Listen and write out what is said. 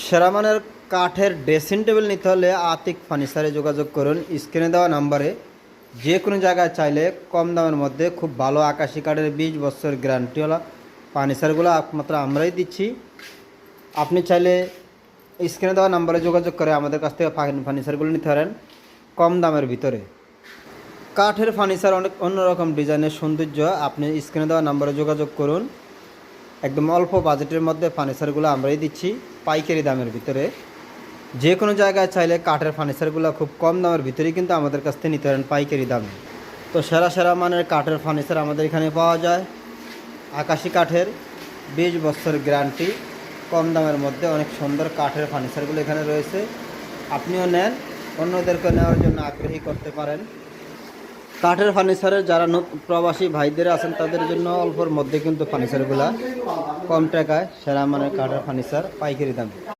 সেরা মানের কাঠের ড্রেসিং টেবিল নিতে হলে আতিক ফার্নিচারে যোগাযোগ করুন। স্ক্রিনে দেওয়া নাম্বারে যে কোনো জায়গায় চাইলে কম দামের মধ্যে খুব ভালো আকাশি কাঠের 20 বছর গ্যারান্টিওয়ালা ফার্নিচারগুলো একমাত্র আমরাই দিচ্ছি। আপনি চাইলে স্ক্রিনে দেওয়া নাম্বারে যোগাযোগ করে আমাদের কাছ থেকে ফার্নিচারগুলো নিতে পারেন কম দামের ভিতরে। কাঠের ফার্নিচার অনেক অন্যরকম ডিজাইনের সৌন্দর্য। আপনি স্ক্রিনে দেওয়া নাম্বারে যোগাযোগ করুন। একদম অল্প বাজেটের মধ্যে ফার্নিচারগুলো আমরাই দিচ্ছি পাইকারি দামের ভিতরে। যে কোনো জায়গায় চাইলে কাঠের ফার্নিচারগুলো খুব কম দামের ভিতরেই কিন্তু আমাদের কাছ থেকে নিতে পারেন পাইকারি দামে। তো সেরা সেরা মানের কাঠের ফার্নিচার আমাদের এখানে পাওয়া যায়। আকাশি কাঠের 20 বছর গ্যারান্টি, কম দামের মধ্যে অনেক সুন্দর কাঠের ফার্নিচারগুলো এখানে রয়েছে। আপনিও নেন, অন্যদেরকে নেওয়ার জন্য আগ্রহী করতে পারেন। কাঠের ফার্নিচারের যারা প্রবাসী ভাইদের আছেন তাদের জন্য অল্পর মধ্যে কিন্তু ফার্নিচারগুলো কম টাকায় সেরা মানের কাঠের ফার্নিচার পাইকারি দামে।